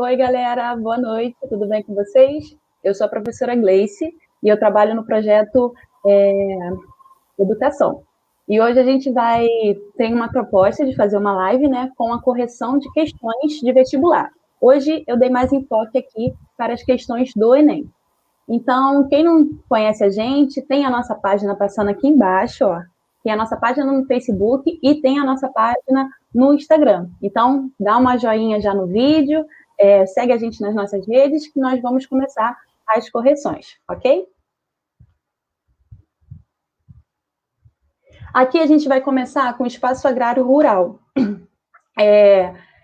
Oi, galera, boa noite, tudo bem com vocês? Eu sou a professora Gleice e eu trabalho no projeto Educação. E hoje a gente tem uma proposta de fazer uma live, né, com a correção de questões de vestibular. Hoje eu dei mais enfoque aqui para as questões do Enem. Então, quem não conhece a gente, tem a nossa página passando aqui embaixo, ó. Tem a nossa página no Facebook e tem a nossa página no Instagram. Então, dá uma joinha já no vídeo, segue a gente nas nossas redes, que nós vamos começar as correções, ok? Aqui a gente vai começar com o espaço agrário rural.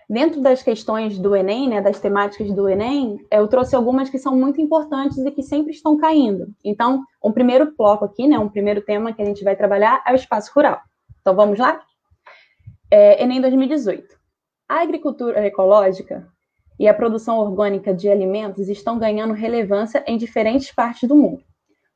Dentro das questões do Enem, né, das temáticas do Enem, eu trouxe algumas que são muito importantes e que sempre estão caindo. Então, um primeiro bloco aqui, né, um primeiro tema que a gente vai trabalhar é o espaço rural. Então, vamos lá? Enem 2018. A agricultura ecológica e a produção orgânica de alimentos estão ganhando relevância em diferentes partes do mundo.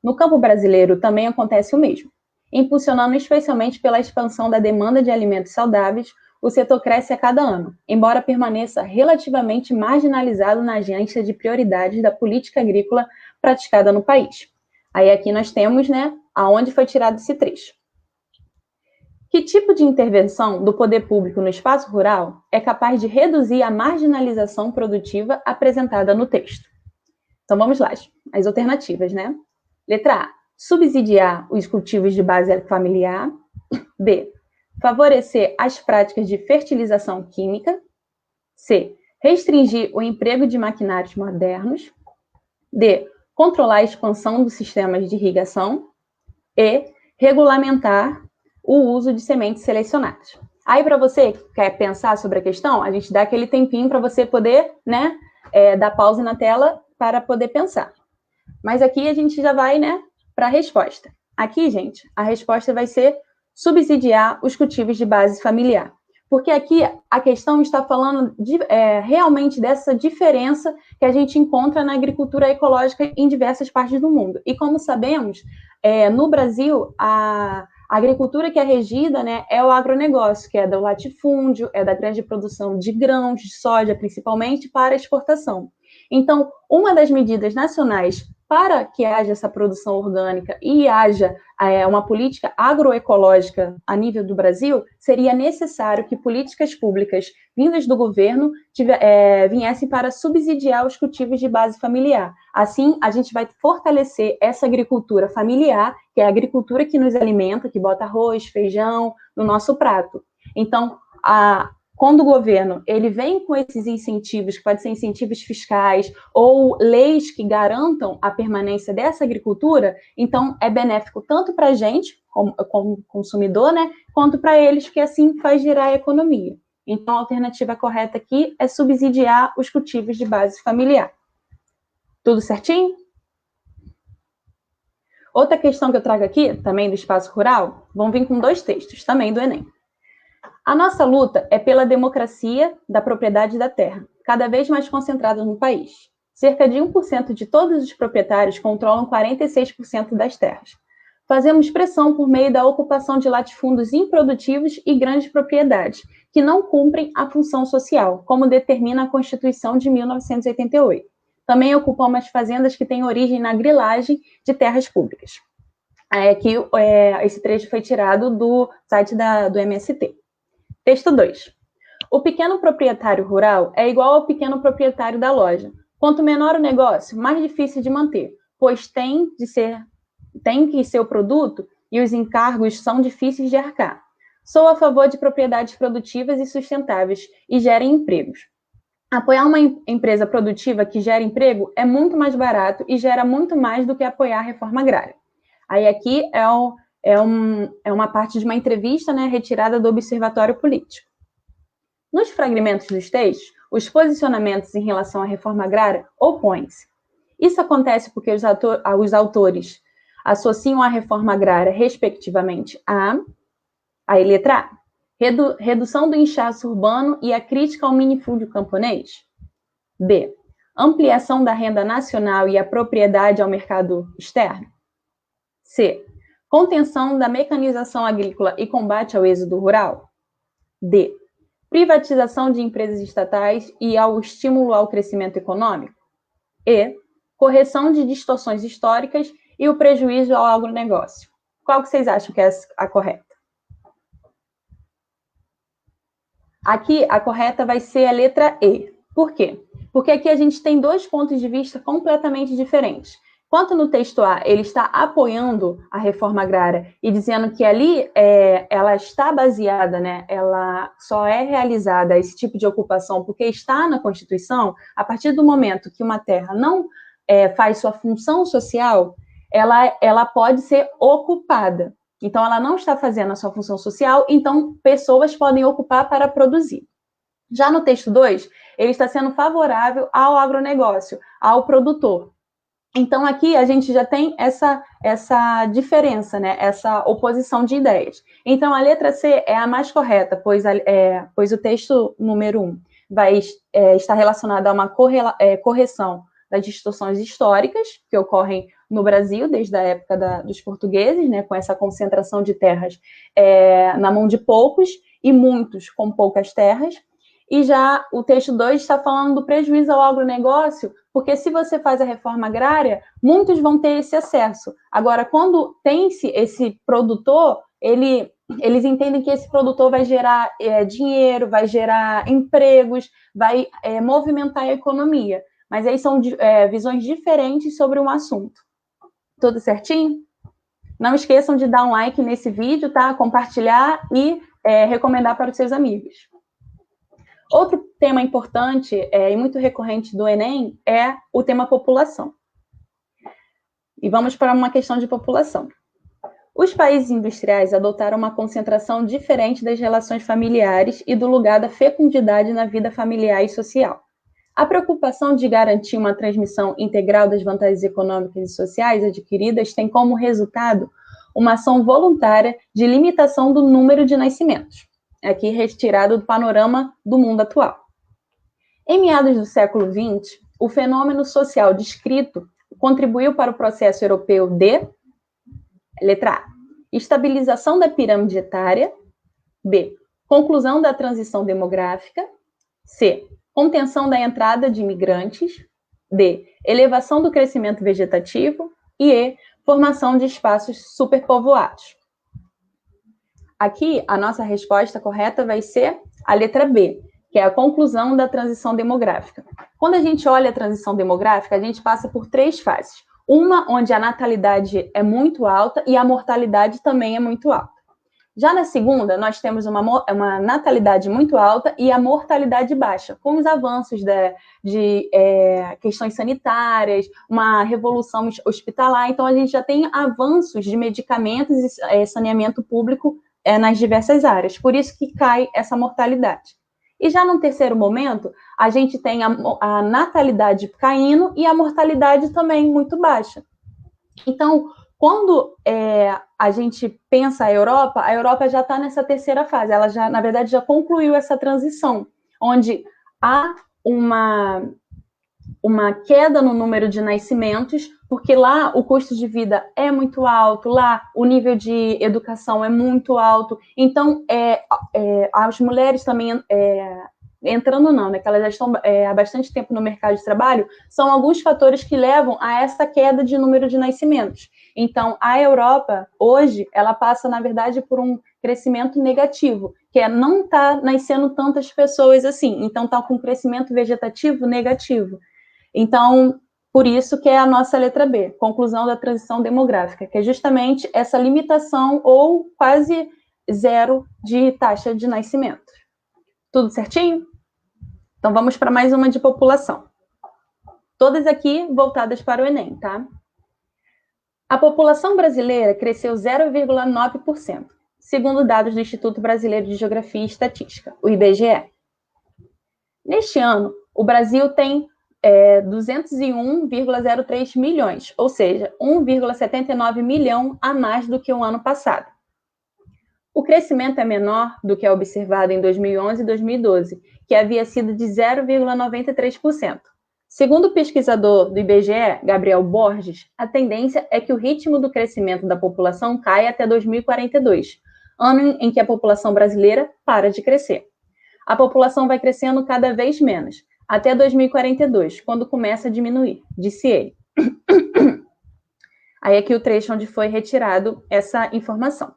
No campo brasileiro também acontece o mesmo. Impulsionando especialmente pela expansão da demanda de alimentos saudáveis, o setor cresce a cada ano, embora permaneça relativamente marginalizado na agenda de prioridades da política agrícola praticada no país. Aí aqui nós temos, né, aonde foi tirado esse trecho. Que tipo de intervenção do poder público no espaço rural é capaz de reduzir a marginalização produtiva apresentada no texto? Então vamos lá, as alternativas, né? Letra A, subsidiar os cultivos de base familiar. B, favorecer as práticas de fertilização química. C, restringir o emprego de maquinários modernos. D, controlar a expansão dos sistemas de irrigação. E, regulamentar o uso de sementes selecionadas. Aí, para você que quer pensar sobre a questão, a gente dá aquele tempinho para você poder, né, dar pausa na tela para poder pensar. Mas aqui a gente já vai, né, para a resposta. Aqui, gente, a resposta vai ser subsidiar os cultivos de base familiar. Porque aqui a questão está falando realmente dessa diferença que a gente encontra na agricultura ecológica em diversas partes do mundo. E como sabemos, no Brasil, a agricultura que é regida, né, é o agronegócio, que é do latifúndio, é da grande produção de grãos, de soja, principalmente, para exportação. Então, uma das medidas nacionais para que haja essa produção orgânica e haja uma política agroecológica a nível do Brasil, seria necessário que políticas públicas vindas do governo viessem para subsidiar os cultivos de base familiar. Assim, a gente vai fortalecer essa agricultura familiar, que é a agricultura que nos alimenta, que bota arroz, feijão no nosso prato. Então, quando o governo ele vem com esses incentivos, que podem ser incentivos fiscais ou leis que garantam a permanência dessa agricultura, então é benéfico tanto para a gente, como consumidor, né, quanto para eles, que assim faz girar a economia. Então, a alternativa correta aqui é subsidiar os cultivos de base familiar. Tudo certinho? Outra questão que eu trago aqui, também do espaço rural, vão vir com 2 textos, também do Enem. A nossa luta é pela democracia da propriedade da terra, cada vez mais concentrada no país. Cerca de 1% de todos os proprietários controlam 46% das terras. Fazemos pressão por meio da ocupação de latifúndios improdutivos e grandes propriedades, que não cumprem a função social, como determina a Constituição de 1988. Também ocupamos fazendas que têm origem na grilagem de terras públicas. Aqui, esse trecho foi tirado do site do MST. Texto 2. O pequeno proprietário rural é igual ao pequeno proprietário da loja. Quanto menor o negócio, mais difícil de manter, pois tem que ser o produto e os encargos são difíceis de arcar. Sou a favor de propriedades produtivas e sustentáveis e gerem empregos. Apoiar uma empresa produtiva que gera emprego é muito mais barato e gera muito mais do que apoiar a reforma agrária. Aí aqui é uma parte de uma entrevista, né, retirada do Observatório Político. Nos fragmentos dos textos, os posicionamentos em relação à reforma agrária opõem-se. Isso acontece porque os autores associam a reforma agrária, respectivamente, aí letra A, redução do inchaço urbano e a crítica ao minifúndio camponês. B, ampliação da renda nacional e a propriedade ao mercado externo. C, contenção da mecanização agrícola e combate ao êxodo rural. D, privatização de empresas estatais e ao estímulo ao crescimento econômico? E, correção de distorções históricas e o prejuízo ao agronegócio. Qual que vocês acham que é a correta? Aqui, a correta vai ser a letra E. Por quê? Porque aqui a gente tem dois pontos de vista completamente diferentes. Enquanto no texto A ele está apoiando a reforma agrária e dizendo que ali ela está baseada, né, ela só é realizada, esse tipo de ocupação, porque está na Constituição, a partir do momento que uma terra não faz sua função social, ela pode ser ocupada. Então, ela não está fazendo a sua função social, então pessoas podem ocupar para produzir. Já no texto 2, ele está sendo favorável ao agronegócio, ao produtor. Então, aqui a gente já tem essa diferença, né? Essa oposição de ideias. Então, a letra C é a mais correta, pois o texto número 1 vai estar relacionado a uma correção das distorções históricas que ocorrem no Brasil, desde a época dos portugueses, né, com essa concentração de terras na mão de poucos e muitos com poucas terras. E já o texto 2 está falando do prejuízo ao agronegócio, porque se você faz a reforma agrária, muitos vão ter esse acesso. Agora, quando tem-se esse produtor, eles entendem que esse produtor vai gerar dinheiro, vai gerar empregos, vai movimentar a economia. Mas aí são visões diferentes sobre um assunto. Tudo certinho? Não esqueçam de dar um like nesse vídeo, tá? Compartilhar e recomendar para os seus amigos. Outro tema importante e muito recorrente do Enem é o tema população. E vamos para uma questão de população. Os países industriais adotaram uma concentração diferente das relações familiares e do lugar da fecundidade na vida familiar e social. A preocupação de garantir uma transmissão integral das vantagens econômicas e sociais adquiridas tem como resultado uma ação voluntária de limitação do número de nascimentos, aqui retirado do panorama do mundo atual. Em meados do século XX, o fenômeno social descrito contribuiu para o processo europeu de, letra A, estabilização da pirâmide etária, B, conclusão da transição demográfica, C, contenção da entrada de imigrantes, D, elevação do crescimento vegetativo e E, formação de espaços superpovoados. Aqui, a nossa resposta correta vai ser a letra B, que é a conclusão da transição demográfica. Quando a gente olha a transição demográfica, a gente passa por 3 fases. Uma onde a natalidade é muito alta e a mortalidade também é muito alta. Já na segunda, nós temos uma natalidade muito alta e a mortalidade baixa, com os avanços de questões sanitárias, uma revolução hospitalar. Então, a gente já tem avanços de medicamentos e saneamento público nas diversas áreas. Por isso que cai essa mortalidade. E já no terceiro momento, a gente tem a natalidade caindo e a mortalidade também muito baixa. Então, quando a gente pensa a Europa já está nessa terceira fase. Ela já, na verdade, já concluiu essa transição, onde há uma queda no número de nascimentos, porque lá o custo de vida é muito alto, lá o nível de educação é muito alto. Então, as mulheres também entrando não, né, que elas já estão há bastante tempo no mercado de trabalho, são alguns fatores que levam a essa queda de número de nascimentos. Então, a Europa, hoje, ela passa, na verdade, por um crescimento negativo, que não está nascendo tantas pessoas assim, então está com crescimento vegetativo negativo. Então, por isso que é a nossa letra B, conclusão da transição demográfica, que é justamente essa limitação ou quase zero de taxa de nascimento. Tudo certinho? Então, vamos para mais uma de população. Todas aqui voltadas para o Enem, tá? A população brasileira cresceu 0,9%, segundo dados do Instituto Brasileiro de Geografia e Estatística, o IBGE. Neste ano, o Brasil tem 201,03 milhões, ou seja, 1,79 milhão a mais do que o ano passado. O crescimento é menor do que é observado em 2011 e 2012, que havia sido de 0,93%. Segundo o pesquisador do IBGE, Gabriel Borges, a tendência é que o ritmo do crescimento da população caia até 2042, ano em que a população brasileira para de crescer. a população vai crescendo cada vez menos, até 2042, quando começa a diminuir, disse ele. Aí aqui o trecho onde foi retirado essa informação.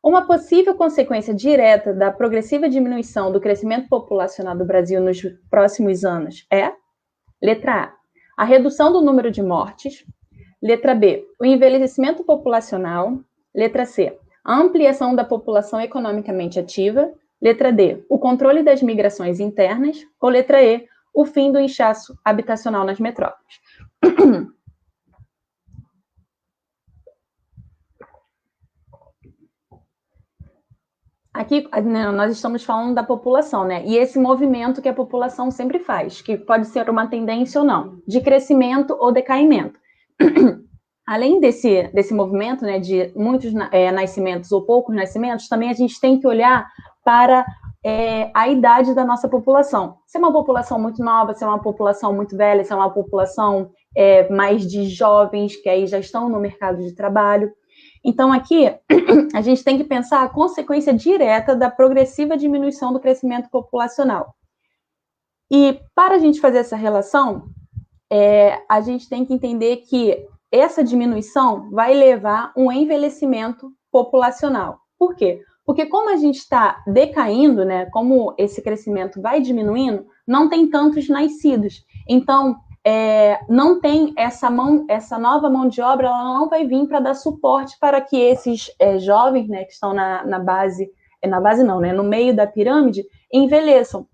Uma possível consequência direta da progressiva diminuição do crescimento populacional do Brasil nos próximos anos é, letra A, a redução do número de mortes, letra B, o envelhecimento populacional, letra C, a ampliação da população economicamente ativa, letra D, o controle das migrações internas, ou letra E, o fim do inchaço habitacional nas metrópoles. Aqui nós estamos falando da população, né? E esse movimento que a população sempre faz, que pode ser uma tendência ou não, de crescimento ou decaimento. Além desse movimento, né, de muitos nascimentos ou poucos nascimentos, também a gente tem que olhar para a idade da nossa população. Se é uma população muito nova, se é uma população muito velha, se é uma população mais de jovens, que aí já estão no mercado de trabalho. Então, aqui, a gente tem que pensar a consequência direta da progressiva diminuição do crescimento populacional. E, para a gente fazer essa relação, a gente tem que entender que essa diminuição vai levar um envelhecimento populacional. Por quê? Porque como a gente está decaindo, né, como esse crescimento vai diminuindo, não tem tantos nascidos. Então, não tem essa nova mão de obra, ela não vai vir para dar suporte para que esses jovens, né, que estão na base não, né, no meio da pirâmide, envelheçam.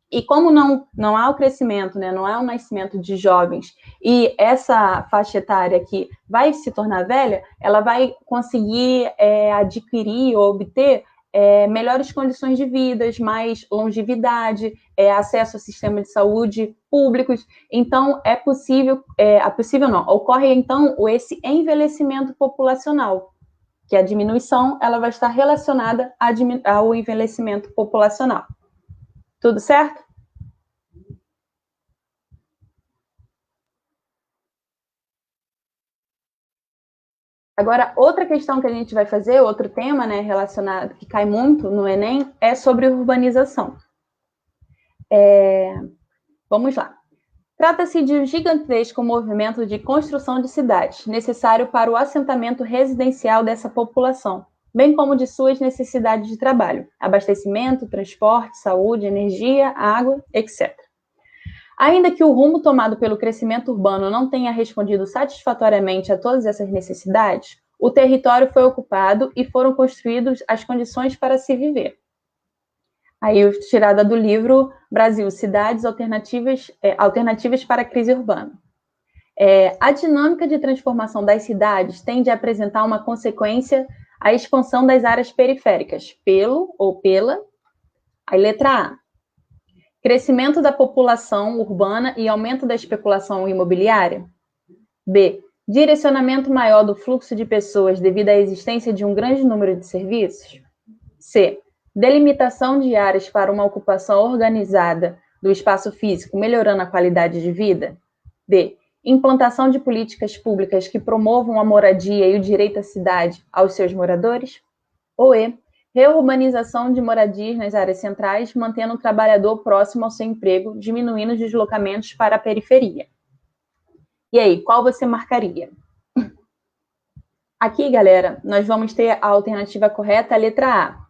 E como não há o crescimento, né, não há o nascimento de jovens, e essa faixa etária que vai se tornar velha, ela vai conseguir adquirir ou obter melhores condições de vida, mais longevidade, acesso ao sistema de saúde públicos. Então, ocorre então esse envelhecimento populacional, que a diminuição ela vai estar relacionada ao envelhecimento populacional. Tudo certo? Agora, outra questão que a gente vai fazer, outro tema, né, relacionado, que cai muito no Enem, é sobre urbanização. Vamos lá. Trata-se de um gigantesco movimento de construção de cidades, necessário para o assentamento residencial dessa população, bem como de suas necessidades de trabalho, abastecimento, transporte, saúde, energia, água, etc. Ainda que o rumo tomado pelo crescimento urbano não tenha respondido satisfatoriamente a todas essas necessidades, o território foi ocupado e foram construídas as condições para se viver. Aí, tirada do livro Brasil, Cidades Alternativas para a Crise Urbana. A dinâmica de transformação das cidades tende a apresentar uma consequência a expansão das áreas periféricas, pelo ou pela, aí letra A, crescimento da população urbana e aumento da especulação imobiliária. B, direcionamento maior do fluxo de pessoas devido à existência de um grande número de serviços. C, delimitação de áreas para uma ocupação organizada do espaço físico, melhorando a qualidade de vida. D, implantação de políticas públicas que promovam a moradia e o direito à cidade aos seus moradores. Ou E, reurbanização de moradias nas áreas centrais, mantendo o trabalhador próximo ao seu emprego, diminuindo os deslocamentos para a periferia. E aí, qual você marcaria? Aqui, galera, nós vamos ter a alternativa correta, a letra A.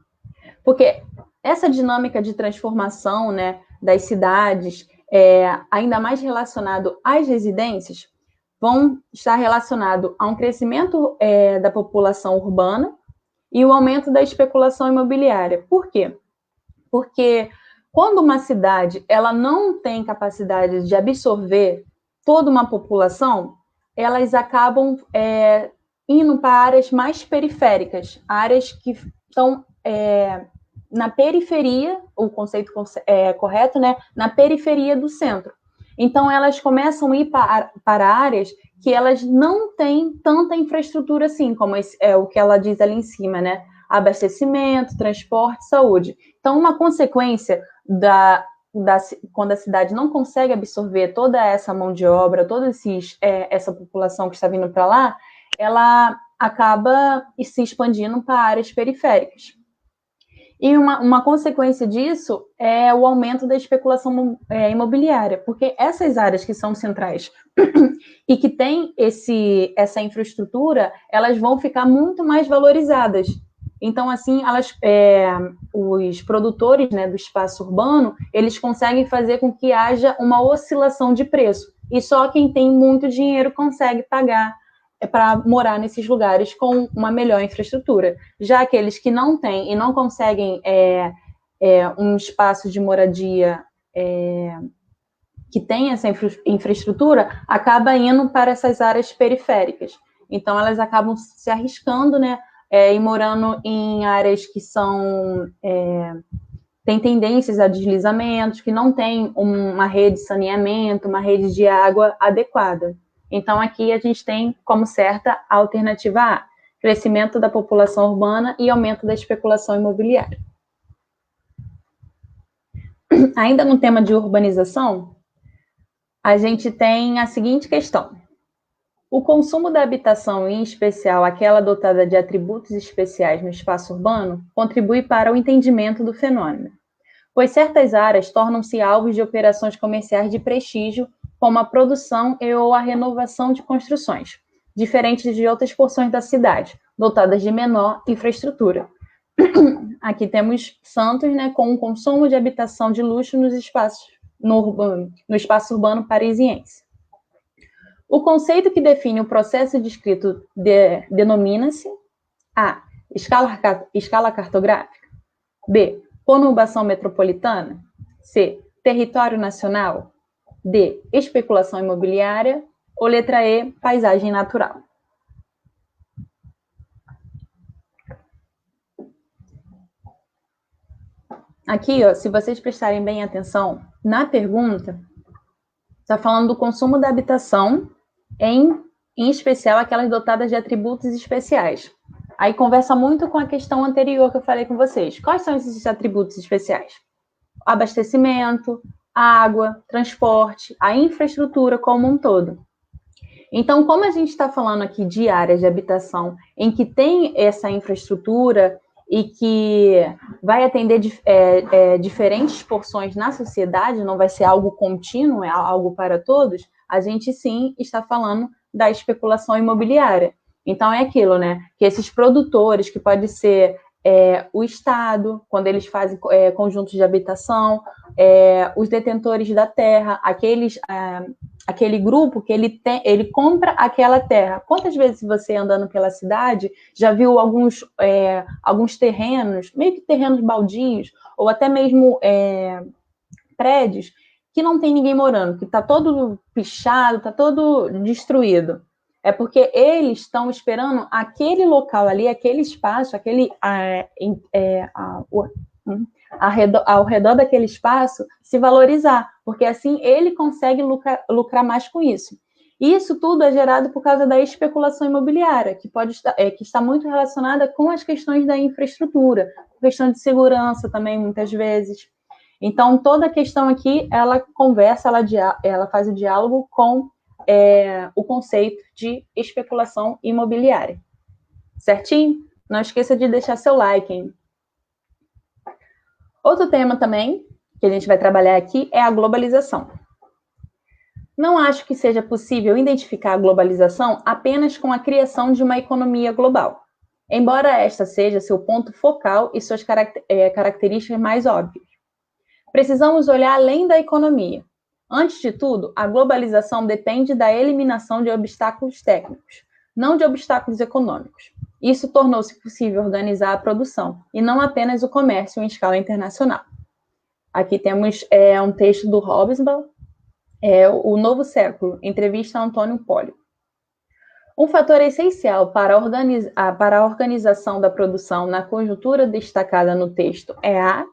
Porque essa dinâmica de transformação, né, das cidades, ainda mais relacionado às residências, vão estar relacionado a um crescimento da população urbana e o aumento da especulação imobiliária. Por quê? Porque quando uma cidade ela não tem capacidade de absorver toda uma população, elas acabam indo para áreas mais periféricas, áreas que estão na periferia, o conceito correto, né? Na periferia do centro. Então, elas começam a ir para áreas que elas não têm tanta infraestrutura assim, como o que ela diz ali em cima, né? Abastecimento, transporte, saúde. Então, uma consequência quando a cidade não consegue absorver toda essa mão de obra, toda essa população que está vindo para lá, ela acaba se expandindo para áreas periféricas. E uma consequência disso é o aumento da especulação imobiliária, porque essas áreas que são centrais e que têm essa infraestrutura, elas vão ficar muito mais valorizadas. Então, assim, os produtores, né, do espaço urbano, eles conseguem fazer com que haja uma oscilação de preço. E só quem tem muito dinheiro consegue pagar para morar nesses lugares com uma melhor infraestrutura. Já aqueles que não têm e não conseguem um espaço de moradia que tem essa infraestrutura, acaba indo para essas áreas periféricas. Então, elas acabam se arriscando, né, e morando em áreas que têm tendências a deslizamentos, que não tem uma rede de saneamento, uma rede de água adequada. Então, aqui a gente tem como certa a alternativa A, crescimento da população urbana e aumento da especulação imobiliária. Ainda no tema de urbanização, a gente tem a seguinte questão. O consumo da habitação, em especial aquela dotada de atributos especiais no espaço urbano, contribui para o entendimento do fenômeno, pois certas áreas tornam-se alvos de operações comerciais de prestígio, como a produção ou a renovação de construções, diferentes de outras porções da cidade, dotadas de menor infraestrutura. Aqui temos Santos, né, com um consumo de habitação de luxo no espaço urbano parisiense. O conceito que define o processo descrito denomina-se A. Escala cartográfica. B. Conurbação metropolitana. C. Território nacional. D. Especulação imobiliária. Ou letra E. Paisagem natural. Aqui, ó, se vocês prestarem bem atenção, na pergunta, está falando do consumo da habitação, em especial aquelas dotadas de atributos especiais. Aí conversa muito com a questão anterior que eu falei com vocês. Quais são esses atributos especiais? Abastecimento, água, transporte, a infraestrutura como um todo. Então, como a gente está falando aqui de áreas de habitação em que tem essa infraestrutura e que vai atender diferentes porções na sociedade, não vai ser algo contínuo, é algo para todos, a gente sim está falando da especulação imobiliária. Então, é aquilo, né? Que esses produtores, que pode ser o Estado, quando eles fazem conjuntos de habitação, os detentores da terra, aquele grupo que ele compra aquela terra. Quantas vezes você, andando pela cidade, já viu alguns terrenos, meio que terrenos baldios, ou até mesmo prédios, que não tem ninguém morando, que está todo pichado, está todo destruído? É porque eles estão esperando aquele local ali, aquele espaço, ao redor daquele espaço se valorizar, porque assim ele consegue lucrar mais com isso. E isso tudo é gerado por causa da especulação imobiliária, que está muito relacionada com as questões da infraestrutura, questão de segurança também, muitas vezes. Então, toda a questão aqui, ela conversa, ela faz o diálogo com o conceito de especulação imobiliária. Certinho? Não esqueça de deixar seu like, hein? Outro tema também, que a gente vai trabalhar aqui, é a globalização. Não acho que seja possível identificar a globalização apenas com a criação de uma economia global, embora esta seja seu ponto focal e suas características mais óbvias. Precisamos olhar além da economia. Antes de tudo, a globalização depende da eliminação de obstáculos técnicos, não de obstáculos econômicos. Isso tornou-se possível organizar a produção, e não apenas o comércio em escala internacional. Aqui temos um texto do Hobsbawm, O Novo Século, entrevista a Antônio Pólio. Um fator essencial para a organização da produção na conjuntura destacada no texto é a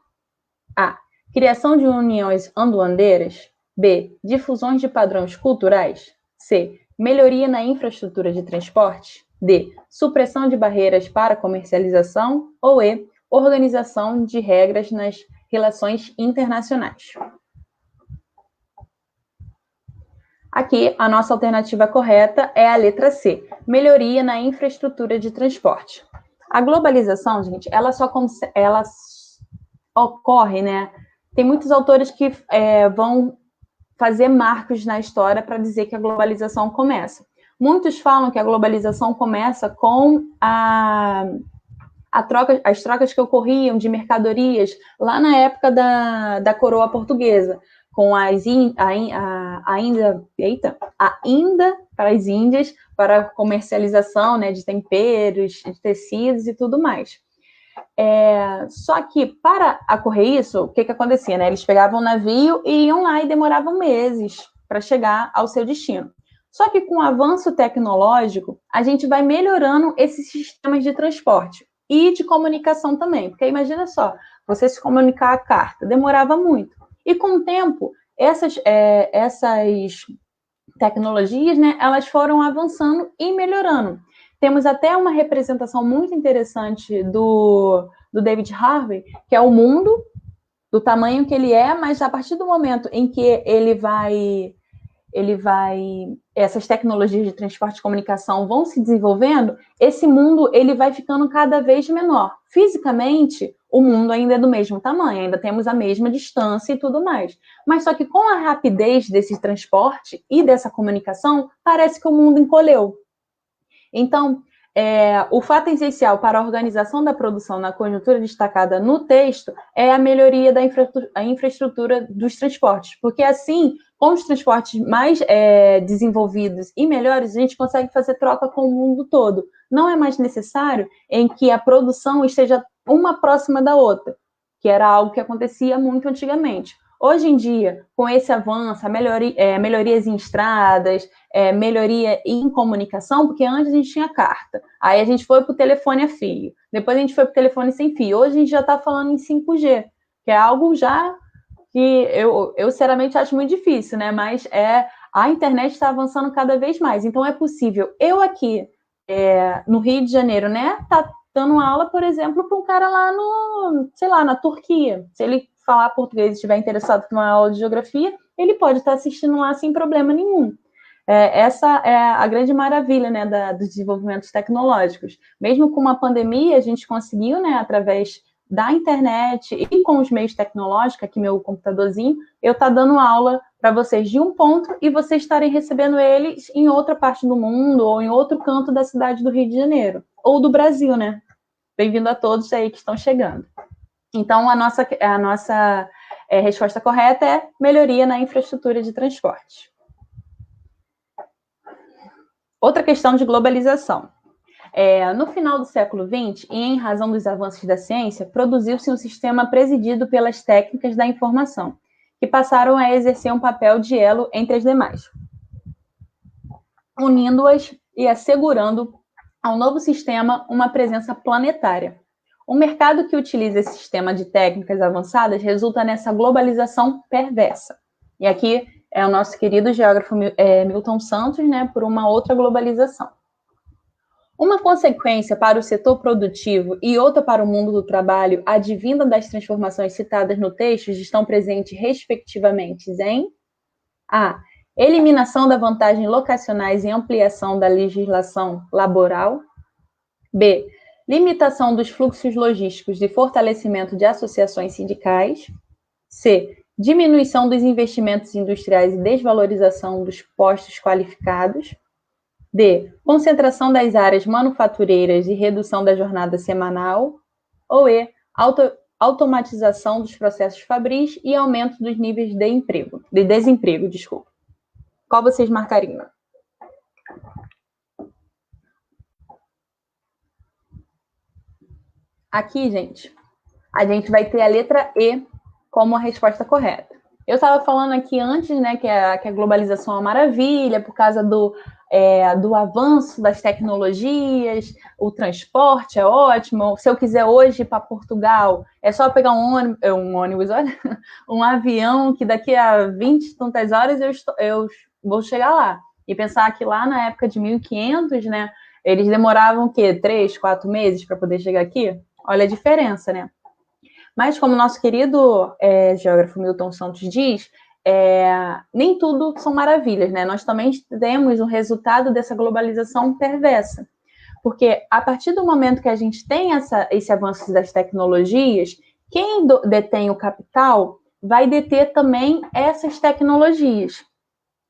criação de uniões aduaneiras. B. Difusões de padrões culturais. C. Melhoria na infraestrutura de transporte. D. Supressão de barreiras para comercialização. Ou E. Organização de regras nas relações internacionais. Aqui, a nossa alternativa correta é a letra C. Melhoria na infraestrutura de transporte. A globalização, gente, ela ocorre, né? Tem muitos autores que vão fazer marcos na história para dizer que a globalização começa. Muitos falam que a globalização começa com as trocas que ocorriam de mercadorias lá na época da coroa portuguesa, com a Índia para as Índias, para comercialização, né, de temperos, de tecidos e tudo mais. Só que para ocorrer isso, o que acontecia? Né? Eles pegavam um navio e iam lá e demoravam meses para chegar ao seu destino. Só que com o avanço tecnológico, a gente vai melhorando esses sistemas de transporte e de comunicação também. Porque imagina só, você se comunicar a carta, demorava muito. E com o tempo, essas tecnologias, né, elas foram avançando e melhorando. Temos até uma representação muito interessante do David Harvey, que é o mundo, do tamanho que ele é, mas a partir do momento em que essas tecnologias de transporte e comunicação vão se desenvolvendo, esse mundo ele vai ficando cada vez menor. Fisicamente, o mundo ainda é do mesmo tamanho, ainda temos a mesma distância e tudo mais. Mas só que com a rapidez desse transporte e dessa comunicação, parece que o mundo encolheu. Então, o fato essencial para a organização da produção na conjuntura destacada no texto é a melhoria da infraestrutura dos transportes, porque assim, com os transportes mais desenvolvidos e melhores, a gente consegue fazer troca com o mundo todo. Não é mais necessário em que a produção esteja uma próxima da outra, que era algo que acontecia muito antigamente. Hoje em dia, com esse avanço, melhorias em estradas, melhoria em comunicação, porque antes a gente tinha carta, aí a gente foi para o telefone a fio, depois a gente foi para o telefone sem fio, hoje a gente já está falando em 5G, que é algo já que eu sinceramente acho muito difícil, né? Mas a internet está avançando cada vez mais, então é possível. Eu aqui, no Rio de Janeiro, né, tá dando aula, por exemplo, para um cara lá na Turquia. Se ele falar português e estiver interessado em uma aula de geografia, ele pode estar assistindo lá sem problema nenhum. Essa é a grande maravilha, né, dos desenvolvimentos tecnológicos. Mesmo com uma pandemia, a gente conseguiu, né, através da internet e com os meios tecnológicos, aqui meu computadorzinho, eu estar dando aula para vocês de um ponto e vocês estarem recebendo eles em outra parte do mundo ou em outro canto da cidade do Rio de Janeiro, ou do Brasil, né? Bem-vindo a todos aí que estão chegando. Então, a nossa resposta correta é melhoria na infraestrutura de transporte. Outra questão de globalização. No final do século XX, e em razão dos avanços da ciência, produziu-se um sistema presidido pelas técnicas da informação, que passaram a exercer um papel de elo entre as demais, unindo-as e assegurando ao novo sistema uma presença planetária. O mercado que utiliza esse sistema de técnicas avançadas resulta nessa globalização perversa. E aqui é o nosso querido geógrafo Milton Santos, né, por uma outra globalização. Uma consequência para o setor produtivo e outra para o mundo do trabalho, advinda das transformações citadas no texto, estão presentes, respectivamente, em A. Eliminação da vantagem locacionais e ampliação da legislação laboral. B. Limitação dos fluxos logísticos e fortalecimento de associações sindicais. C. Diminuição dos investimentos industriais e desvalorização dos postos qualificados. D. Concentração das áreas manufatureiras e redução da jornada semanal. Ou E. Automatização dos processos fabris e aumento dos níveis de desemprego. Qual vocês marcariam? Aqui, gente, a gente vai ter a letra E como a resposta correta. Eu estava falando aqui antes, né, que a globalização é uma maravilha por causa do avanço das tecnologias, o transporte é ótimo. Se eu quiser hoje ir para Portugal, é só pegar um ônibus, olha, um avião que daqui a 20 e tantas horas eu vou chegar lá. E pensar que lá na época de 1500, né, eles demoravam o quê? 3, 4 meses para poder chegar aqui? Olha a diferença, né? Mas como nosso querido geógrafo Milton Santos diz, nem tudo são maravilhas, né? Nós também temos o resultado dessa globalização perversa. Porque a partir do momento que a gente tem esse avanço das tecnologias Quem detém o capital vai deter também essas tecnologias.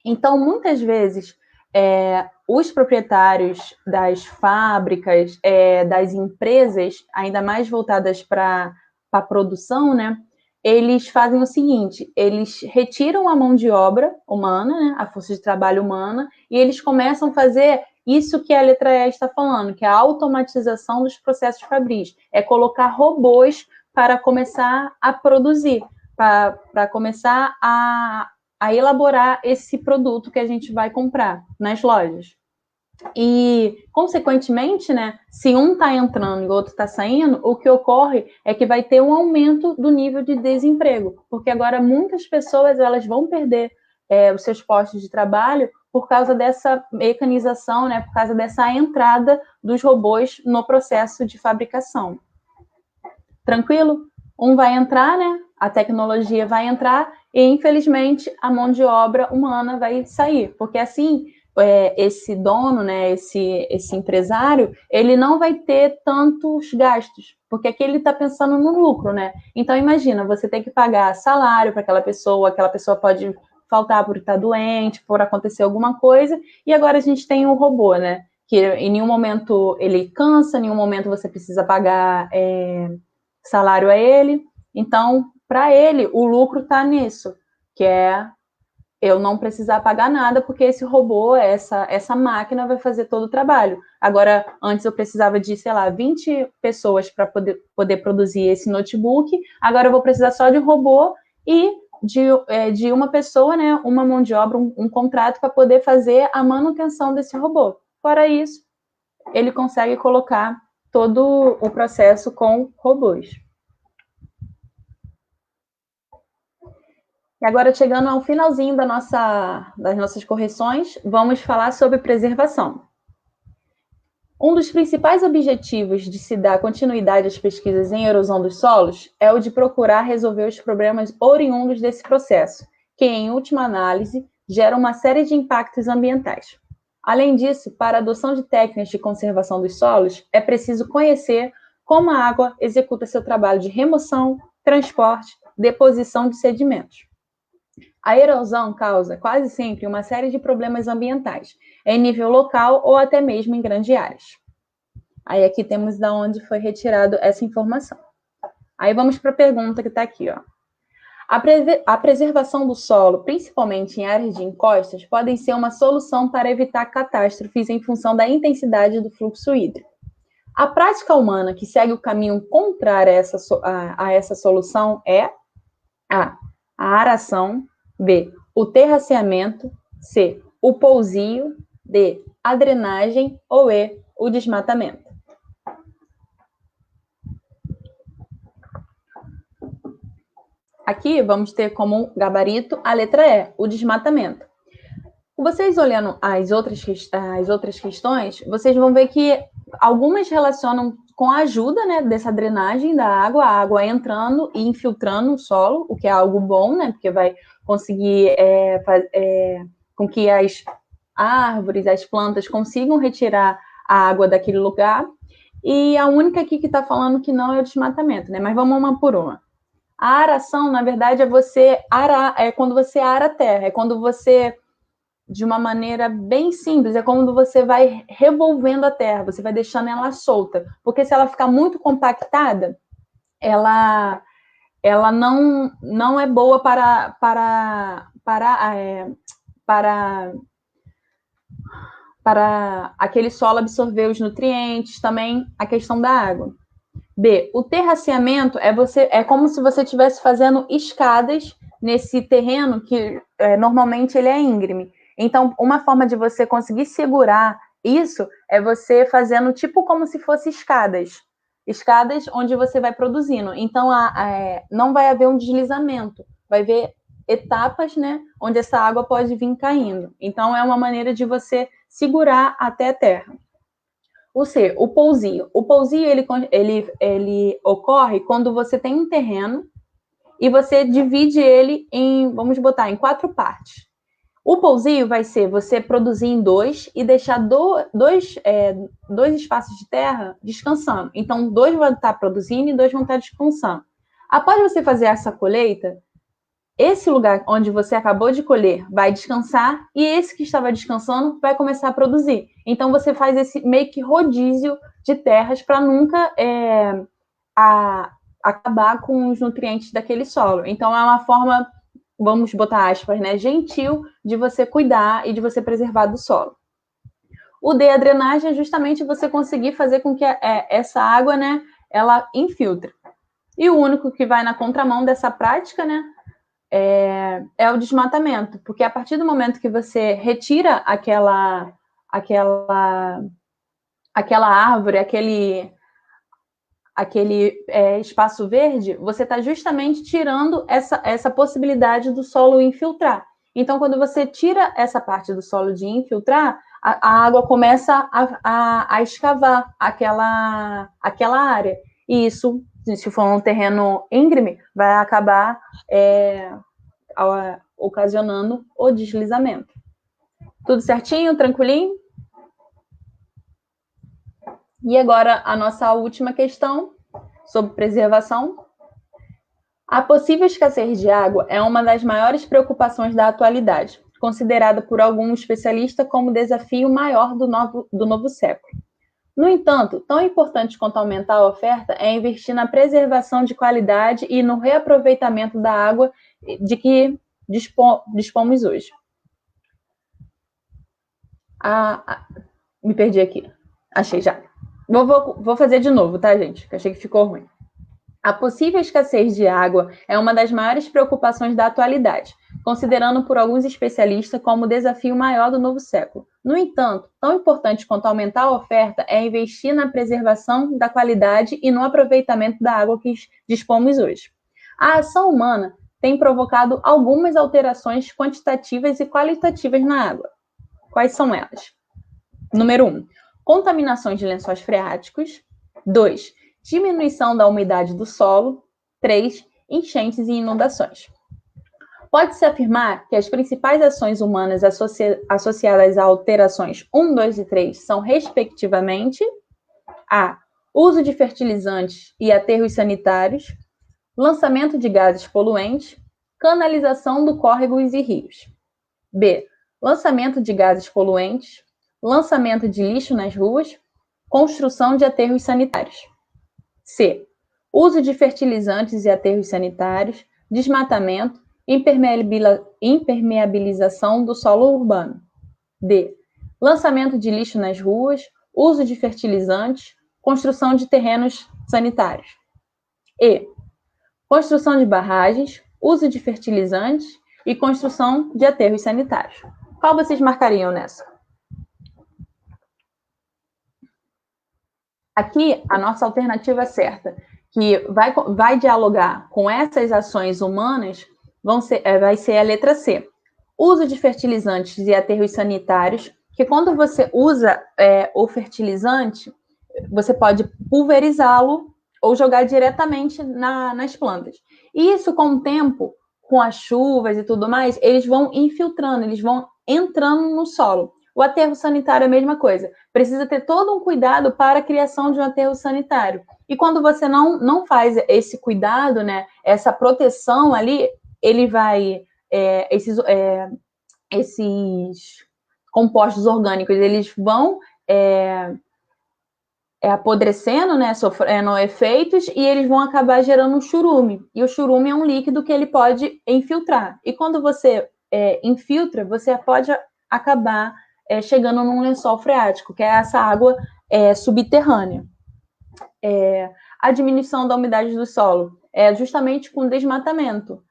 Então, muitas vezes, os proprietários das fábricas, das empresas, ainda mais voltadas para a produção, né, eles fazem o seguinte, eles retiram a mão de obra humana, né, a força de trabalho humana, e eles começam a fazer isso que a letra E está falando, que é a automatização dos processos fabris, é colocar robôs para começar a produzir, para começar a elaborar esse produto que a gente vai comprar nas lojas. E, consequentemente, né, se um está entrando e o outro está saindo, o que ocorre é que vai ter um aumento do nível de desemprego, porque agora muitas pessoas elas vão perder os seus postos de trabalho por causa dessa mecanização, né, por causa dessa entrada dos robôs no processo de fabricação. Tranquilo? Um vai entrar, né, a tecnologia vai entrar e, infelizmente, a mão de obra humana vai sair, porque assim esse dono, né, esse empresário, ele não vai ter tantos gastos, porque aqui ele está pensando no lucro, né? Então, imagina, você tem que pagar salário para aquela pessoa pode faltar por estar doente, por acontecer alguma coisa, e agora a gente tem um robô, né? Que em nenhum momento ele cansa, em nenhum momento você precisa pagar salário a ele. Então, para ele, o lucro está nisso, que é eu não precisar pagar nada, porque esse robô, essa máquina vai fazer todo o trabalho. Agora, antes eu precisava de, sei lá, 20 pessoas para poder produzir esse notebook, agora eu vou precisar só de um robô e de uma pessoa, né, uma mão de obra, um contrato para poder fazer a manutenção desse robô. Fora isso, ele consegue colocar todo o processo com robôs. E agora, chegando ao finalzinho das nossas correções, vamos falar sobre preservação. Um dos principais objetivos de se dar continuidade às pesquisas em erosão dos solos é o de procurar resolver os problemas oriundos desse processo, que, em última análise, gera uma série de impactos ambientais. Além disso, para a adoção de técnicas de conservação dos solos, é preciso conhecer como a água executa seu trabalho de remoção, transporte, deposição de sedimentos. A erosão causa quase sempre uma série de problemas ambientais, em nível local ou até mesmo em grandes áreas. Aí aqui temos de onde foi retirado essa informação. Aí vamos para a pergunta que está aqui, ó. A preservação do solo, principalmente em áreas de encostas, podem ser uma solução para evitar catástrofes em função da intensidade do fluxo hídrico. A prática humana que segue o caminho contrário a essa solução é a aração, B, o terraceamento, C, o pousio, D, a drenagem ou E, o desmatamento. Aqui vamos ter como gabarito a letra E, o desmatamento. Vocês olhando as outras questões, vocês vão ver que algumas relacionam com a ajuda, né, dessa drenagem da água, a água entrando e infiltrando o solo, o que é algo bom, né, porque vai conseguir com que as árvores, as plantas consigam retirar a água daquele lugar. E a única aqui que está falando que não é o desmatamento, né, mas vamos uma por uma. A aração, na verdade, é você arar, é quando você ara a terra, é quando você, de uma maneira bem simples, é quando você vai revolvendo a terra, você vai deixando ela solta, porque se ela ficar muito compactada, ela não é boa para aquele solo absorver os nutrientes, também a questão da água. B, o terraceamento é como se você estivesse fazendo escadas nesse terreno que normalmente ele é íngreme. Então, uma forma de você conseguir segurar isso é você fazendo tipo como se fosse escadas. Escadas onde você vai produzindo. Então, não vai haver um deslizamento. Vai haver etapas, né, onde essa água pode vir caindo. Então, é uma maneira de você segurar até a terra. O C, o pousio. O pousio, ele ocorre quando você tem um terreno e você divide ele vamos botar, em 4 partes. O pousio vai ser você produzir em 2 e deixar dois espaços de terra descansando. Então, 2 vão estar produzindo e 2 vão estar descansando. Após você fazer essa colheita, esse lugar onde você acabou de colher vai descansar e esse que estava descansando vai começar a produzir. Então, você faz esse meio que rodízio de terras para nunca acabar com os nutrientes daquele solo. Então, é uma forma, vamos botar aspas, né, gentil de você cuidar e de você preservar do solo. O D, a drenagem, é justamente você conseguir fazer com que essa água, né, ela infiltre. E o único que vai na contramão dessa prática, né, é o desmatamento, porque a partir do momento que você retira aquela árvore, aquele espaço verde, você está justamente tirando essa possibilidade do solo infiltrar. Então, quando você tira essa parte do solo de infiltrar, a água começa a escavar aquela área. E isso, se for um terreno íngreme, vai acabar ocasionando o deslizamento. Tudo certinho? Tranquilinho? E agora a nossa última questão sobre preservação. A possível escassez de água é uma das maiores preocupações da atualidade, considerada por alguns especialistas como o desafio maior do novo século. No entanto, tão importante quanto aumentar a oferta é investir na preservação de qualidade e no reaproveitamento da água de que dispomos hoje. Me perdi aqui. Achei já. Vou fazer de novo, tá, gente? Que achei que ficou ruim. A possível escassez de água é uma das maiores preocupações da atualidade, considerando por alguns especialistas como o desafio maior do novo século. No entanto, tão importante quanto aumentar a oferta é investir na preservação da qualidade e no aproveitamento da água que dispomos hoje. A ação humana tem provocado algumas alterações quantitativas e qualitativas na água. Quais são elas? Número 1. Contaminações de lençóis freáticos. 2. Diminuição da umidade do solo. 3. Enchentes e inundações. Pode-se afirmar que as principais ações humanas associadas a alterações 1, 2 e 3 são, respectivamente, a. Uso de fertilizantes e aterros sanitários, lançamento de gases poluentes, canalização de córregos e rios. B. Lançamento de gases poluentes, lançamento de lixo nas ruas, construção de aterros sanitários. C. Uso de fertilizantes e aterros sanitários, desmatamento, impermeabilização do solo urbano. D. Lançamento de lixo nas ruas, uso de fertilizantes, construção de terrenos sanitários. E. Construção de barragens, uso de fertilizantes e construção de aterros sanitários. Qual vocês marcariam nessa? Aqui, a nossa alternativa certa, que vai dialogar com essas ações humanas, vai ser a letra C. Uso de fertilizantes e aterros sanitários, que quando você usa o fertilizante, você pode pulverizá-lo ou jogar diretamente nas plantas. E isso, com o tempo, com as chuvas e tudo mais, eles vão infiltrando, eles vão entrando no solo. O aterro sanitário é a mesma coisa. Precisa ter todo um cuidado para a criação de um aterro sanitário. E quando você não faz esse cuidado, né, essa proteção ali, ele vai... esses compostos orgânicos, eles vão apodrecendo, né, sofrendo efeitos, e eles vão acabar gerando um churume. E o churume é um líquido que ele pode infiltrar. E quando você infiltra, você pode acabar chegando num lençol freático, que é essa água subterrânea. A diminuição da umidade do solo é justamente com desmatamento.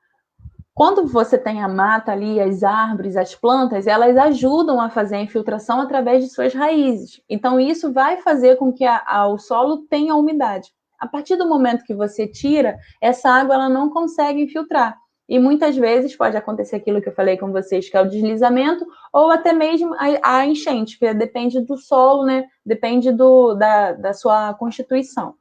Quando você tem a mata ali, as árvores, as plantas, elas ajudam a fazer a infiltração através de suas raízes. Então, isso vai fazer com que o solo tenha umidade. A partir do momento que você tira, essa água ela não consegue infiltrar. E muitas vezes pode acontecer aquilo que eu falei com vocês, que é o deslizamento, ou até mesmo a enchente, que depende do solo, né? Depende da sua constituição.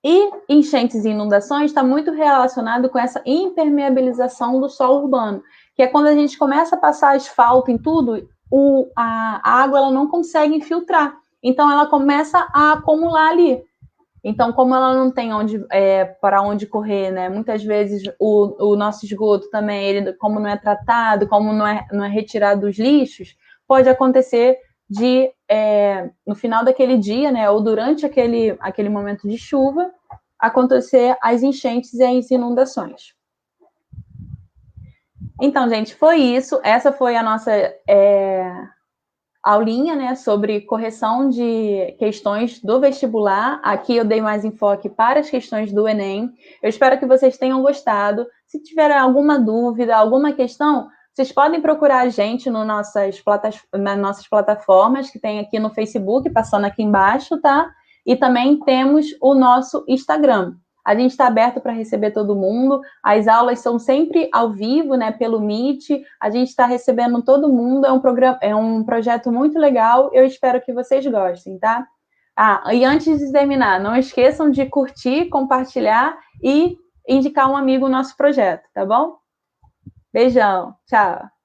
E enchentes e inundações está muito relacionado com essa impermeabilização do solo urbano, que é quando a gente começa a passar asfalto em tudo, a água ela não consegue infiltrar. Então, ela começa a acumular ali. Então, como ela não tem para onde correr, né? Muitas vezes o nosso esgoto também, ele, como não é tratado, como não é retirado dos lixos, pode acontecer de, no final daquele dia, né? Ou durante aquele momento de chuva, acontecer as enchentes e as inundações. Então, gente, foi isso. Essa foi a nossa aulinha, né, sobre correção de questões do vestibular. Aqui eu dei mais enfoque para as questões do Enem. Eu espero que vocês tenham gostado. Se tiver alguma dúvida, alguma questão, vocês podem procurar a gente nas nossas plataformas, que tem aqui no Facebook, passando aqui embaixo, tá? E também temos o nosso Instagram. A gente está aberto para receber todo mundo. As aulas são sempre ao vivo, né, pelo Meet. A gente está recebendo todo mundo. É um projeto muito legal. Eu espero que vocês gostem, tá? E antes de terminar, não esqueçam de curtir, compartilhar e indicar um amigo o nosso projeto, tá bom? Beijão, tchau.